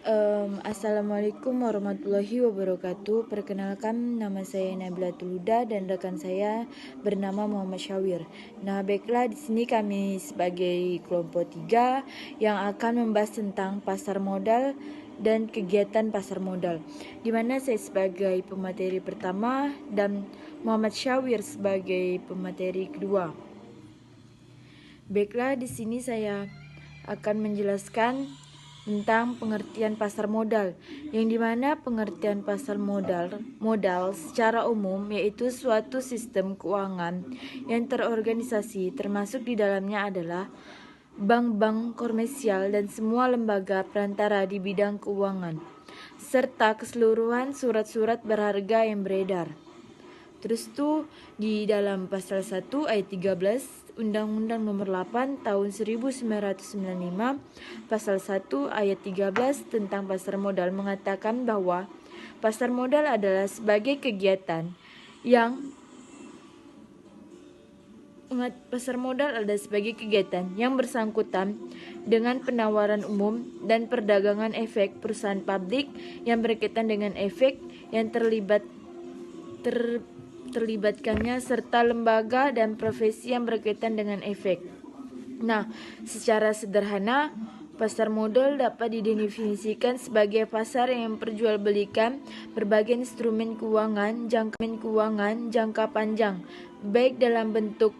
Assalamualaikum warahmatullahi wabarakatuh. Perkenalkan, nama saya Nabila Tuluda dan rekan saya bernama Muhammad Syawir. Nah, baiklah, di sini kami sebagai kelompok 3 yang akan membahas tentang pasar modal dan kegiatan pasar modal, di mana saya sebagai pemateri pertama dan Muhammad Syawir sebagai pemateri kedua. Baiklah, di sini saya akan menjelaskan tentang pengertian pasar modal, yang dimana pengertian pasar modal secara umum yaitu suatu sistem keuangan yang terorganisasi, termasuk di dalamnya adalah bank-bank komersial dan semua lembaga perantara di bidang keuangan, serta keseluruhan surat-surat berharga yang beredar. Terus tuh di dalam pasal 1 ayat 13 Undang-Undang Nomor 8 Tahun 1995 pasal 1 ayat 13 tentang pasar modal mengatakan bahwa pasar modal adalah sebagai kegiatan yang bersangkutan dengan penawaran umum dan perdagangan efek perusahaan publik yang berkaitan dengan efek yang terlibatkannya serta lembaga dan profesi yang berkaitan dengan efek. Nah, secara sederhana, pasar modal dapat didefinisikan sebagai pasar yang memperjualbelikan berbagai instrumen keuangan jangka panjang, baik dalam bentuk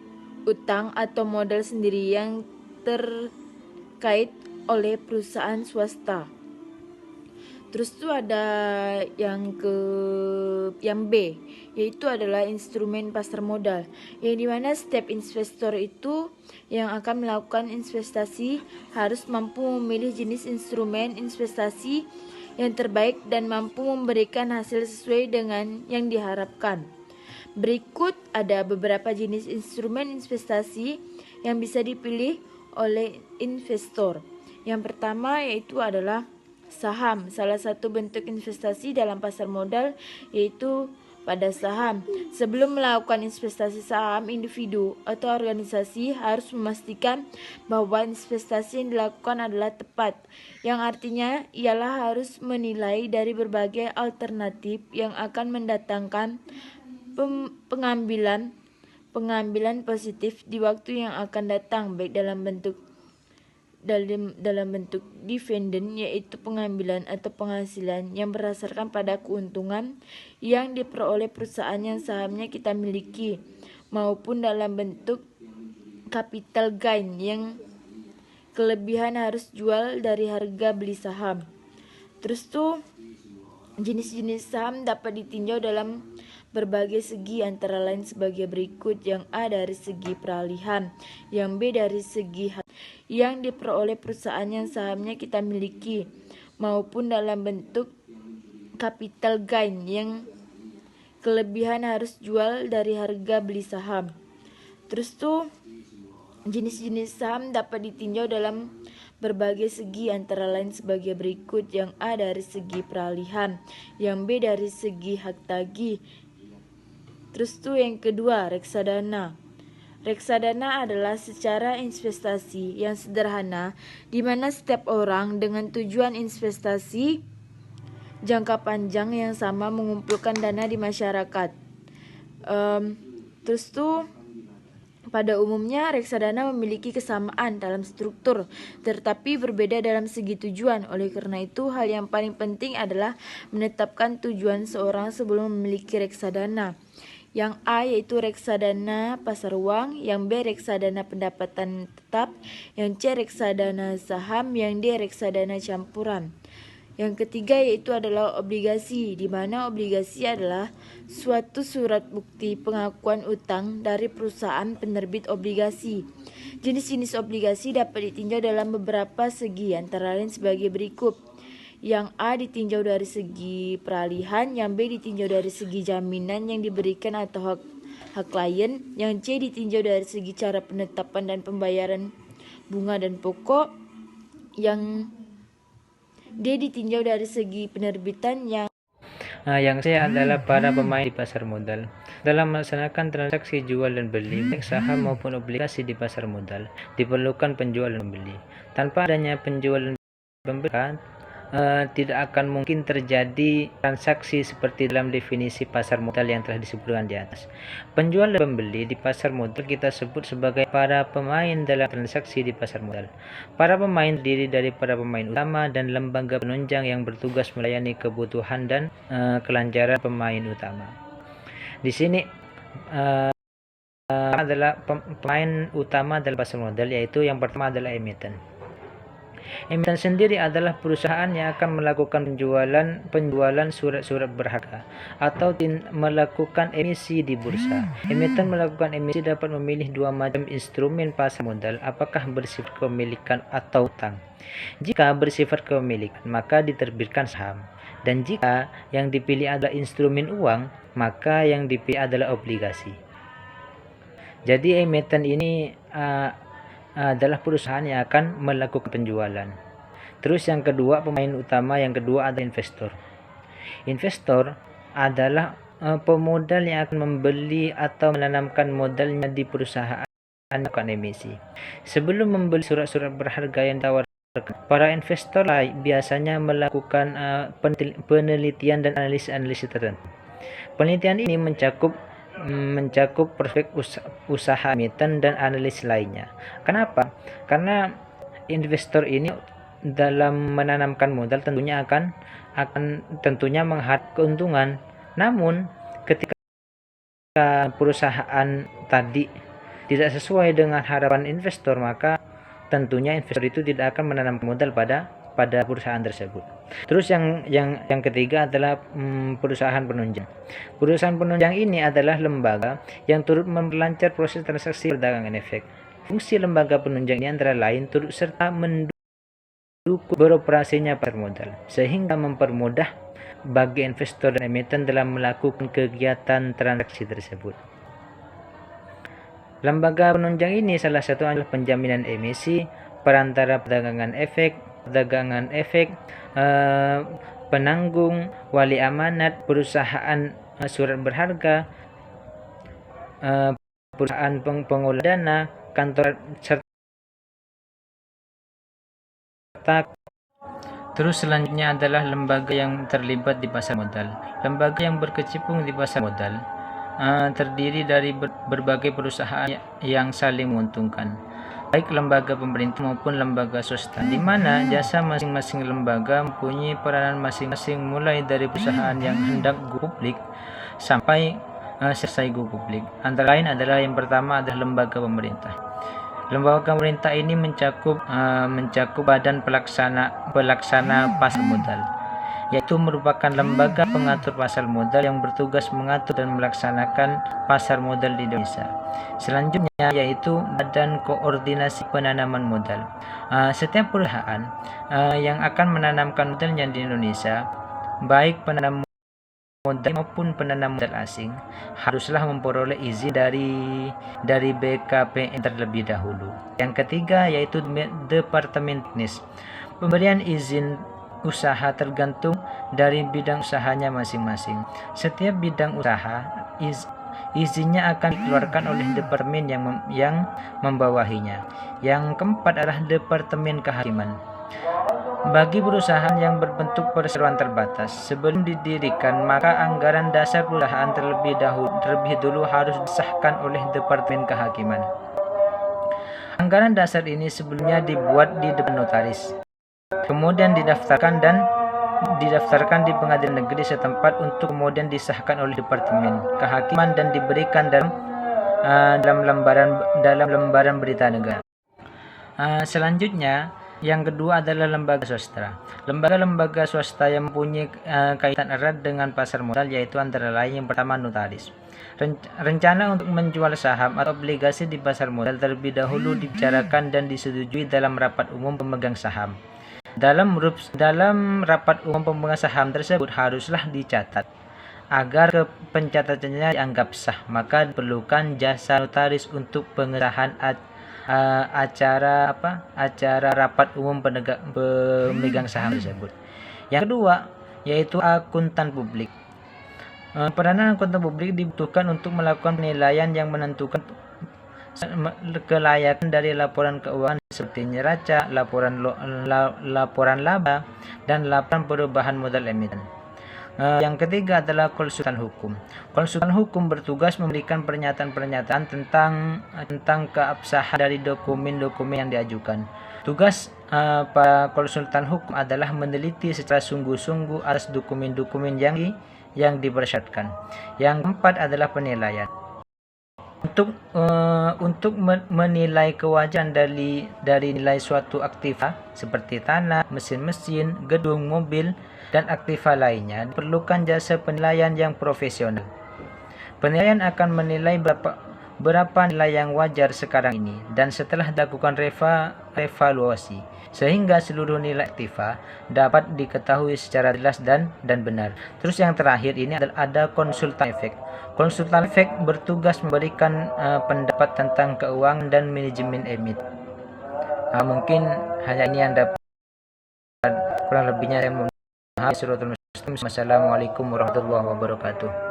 utang atau modal sendiri yang terkait oleh perusahaan swasta. Terus itu ada yang B, yaitu adalah instrumen pasar modal, yang dimana setiap investor itu yang akan melakukan investasi harus mampu memilih jenis instrumen investasi yang terbaik dan mampu memberikan hasil sesuai dengan yang diharapkan. Berikut ada beberapa jenis instrumen investasi yang bisa dipilih oleh investor. Yang pertama yaitu adalah saham. Salah satu bentuk investasi dalam pasar modal yaitu pada saham. Sebelum melakukan investasi saham, individu atau organisasi harus memastikan bahwa investasi yang dilakukan adalah tepat, yang artinya ialah harus menilai dari berbagai alternatif yang akan mendatangkan pengambilan positif di waktu yang akan datang, baik dalam bentuk dividen, yaitu pengambilan atau penghasilan yang berdasarkan pada keuntungan yang diperoleh perusahaan yang sahamnya kita miliki, maupun dalam bentuk capital gain yang kelebihan harus jual dari harga beli saham. Terus tuh jenis-jenis saham dapat ditinjau dalam berbagai segi, antara lain sebagai berikut. Yang A dari segi peralihan, yang B dari segi yang diperoleh perusahaan yang sahamnya kita miliki, maupun dalam bentuk capital gain yang kelebihan harus jual dari harga beli saham. Terus tuh jenis-jenis saham dapat ditinjau dalam berbagai segi, antara lain sebagai berikut. Yang A dari segi peralihan, yang B dari segi hak tagih. Terus tuh yang kedua, reksadana. Reksadana adalah secara investasi yang sederhana, di mana setiap orang dengan tujuan investasi jangka panjang yang sama mengumpulkan dana di masyarakat. Terus tuh pada umumnya reksadana memiliki kesamaan dalam struktur, tetapi berbeda dalam segi tujuan. Oleh karena itu, hal yang paling penting adalah menetapkan tujuan seorang sebelum memiliki reksadana. Yang A yaitu reksadana pasar uang, yang B reksadana pendapatan tetap, yang C reksadana saham, yang D reksadana campuran. Yang ketiga yaitu adalah obligasi, di mana obligasi adalah suatu surat bukti pengakuan utang dari perusahaan penerbit obligasi. Jenis-jenis obligasi dapat ditinjau dalam beberapa segi, antara lain sebagai berikut. Yang A ditinjau dari segi peralihan, yang B ditinjau dari segi jaminan yang diberikan atau hak klien, yang C ditinjau dari segi cara penetapan dan pembayaran bunga dan pokok, yang D ditinjau dari segi penerbitan. Yang C adalah para pemain di pasar modal. Dalam melaksanakan transaksi jual dan beli, baik saham maupun obligasi di pasar modal, diperlukan penjual dan pembeli. Tanpa adanya penjual dan pembeli, tidak akan mungkin terjadi transaksi seperti dalam definisi pasar modal yang telah disebutkan di atas. Penjual dan pembeli di pasar modal kita sebut sebagai para pemain dalam transaksi di pasar modal. Para pemain terdiri dari para pemain utama dan lembaga penunjang yang bertugas melayani kebutuhan dan kelancaran pemain utama. Di sini adalah pemain utama dalam pasar modal, yaitu yang pertama adalah emiten. Emiten sendiri adalah perusahaan yang akan melakukan penjualan surat-surat berharga atau melakukan emisi di bursa. Emiten melakukan emisi dapat memilih dua macam instrumen pasar modal, apakah bersifat kepemilikan atau utang. Jika bersifat kepemilikan, maka diterbitkan saham. Dan jika yang dipilih adalah instrumen uang, maka yang dipilih adalah obligasi. Jadi emiten ini adalah perusahaan yang akan melakukan penjualan. Terus yang kedua, pemain utama yang kedua adalah investor. Investor adalah pemodal yang akan membeli atau menanamkan modalnya di perusahaan melakukan emisi. Sebelum membeli surat-surat berharga yang ditawarkan, para investor biasanya melakukan penelitian dan analisis tertentu. Penelitian ini mencakup prospek usaha emiten dan analisis lainnya. Kenapa? Karena investor ini dalam menanamkan modal tentunya akan tentunya mengharap keuntungan. Namun ketika perusahaan tadi tidak sesuai dengan harapan investor, maka tentunya investor itu tidak akan menanamkan modal pada perusahaan tersebut. Terus yang ketiga adalah perusahaan penunjang. Perusahaan penunjang ini adalah lembaga yang turut memperlancar proses transaksi perdagangan efek. Fungsi lembaga penunjang ini antara lain turut serta mendukung beroperasinya pasar modal, sehingga mempermudah bagi investor dan emiten dalam melakukan kegiatan transaksi tersebut. Lembaga penunjang ini salah satu adalah penjaminan emisi, perantara perdagangan efek, penanggung, wali amanat, perusahaan surat berharga, perusahaan pengolah dana, kantor serta. Terus selanjutnya adalah lembaga yang terlibat di pasar modal. Lembaga yang berkecimpung di pasar modal terdiri dari berbagai perusahaan yang saling menguntungkan, baik lembaga pemerintah maupun lembaga swasta, di mana jasa masing-masing lembaga mempunyai peranan masing-masing, mulai dari perusahaan yang hendak go publik sampai selesai go publik. Antara lain adalah yang pertama adalah lembaga pemerintah. Lembaga pemerintah ini mencakup badan pelaksana pasar modal, yaitu merupakan lembaga pengatur pasar modal yang bertugas mengatur dan melaksanakan pasar modal di Indonesia. Selanjutnya yaitu Badan Koordinasi Penanaman Modal. Setiap perusahaan yang akan menanamkan modalnya di Indonesia, baik penanam modal maupun penanam modal asing, haruslah memperoleh izin dari BKPM terlebih dahulu. Yang ketiga yaitu Departemen Teknis. Pemberian izin usaha tergantung dari bidang usahanya masing-masing. Setiap bidang usaha izinnya akan dikeluarkan oleh departemen yang membawahinya. Yang keempat adalah Departemen Kehakiman. Bagi perusahaan yang berbentuk perseroan terbatas, sebelum didirikan, maka anggaran dasar perusahaan terlebih dulu harus disahkan oleh Departemen Kehakiman. Anggaran dasar ini sebelumnya dibuat di depan notaris, kemudian didaftarkan di pengadilan negeri setempat untuk kemudian disahkan oleh Departemen Kehakiman dan diberikan dalam lembaran berita negara. Selanjutnya, yang kedua adalah lembaga swasta. Lembaga-lembaga swasta yang mempunyai kaitan erat dengan pasar modal yaitu antara lain yang pertama notaris. Rencana untuk menjual saham atau obligasi di pasar modal terlebih dahulu dibicarakan dan disetujui dalam rapat umum pemegang saham. Dalam rapat umum pemegang saham tersebut haruslah dicatat. Agar pencatatannya dianggap sah, maka diperlukan jasa notaris untuk pengesahan acara rapat umum pemegang saham tersebut. Yang kedua yaitu akuntan publik. Peranan akuntan publik dibutuhkan untuk melakukan penilaian yang menentukan kelayakan dari laporan keuangan seperti neraca, laporan laba, dan laporan perubahan modal emiten. Yang ketiga adalah konsultan hukum. Konsultan hukum bertugas memberikan pernyataan-pernyataan tentang keabsahan dari dokumen-dokumen yang diajukan. Tugas para konsultan hukum adalah meneliti secara sungguh-sungguh atas dokumen-dokumen yang dipersyaratkan. Yang keempat adalah penilaian. Untuk menilai kewajaran dari nilai suatu aktiva seperti tanah, mesin-mesin, gedung, mobil, dan aktiva lainnya diperlukan jasa penilaian yang profesional. Penilaian akan menilai berapa nilai yang wajar sekarang ini dan setelah dilakukan revaluasi sehingga seluruh nilai aktiva dapat diketahui secara jelas dan benar. Terus yang terakhir ini adalah ada konsultan efek. Konsultan efek bertugas memberikan pendapat tentang keuangan dan manajemen emit. Mungkin hanya ini yang dapat, kurang lebihnya saya mohon maaf. Assalamualaikum warahmatullahi wabarakatuh.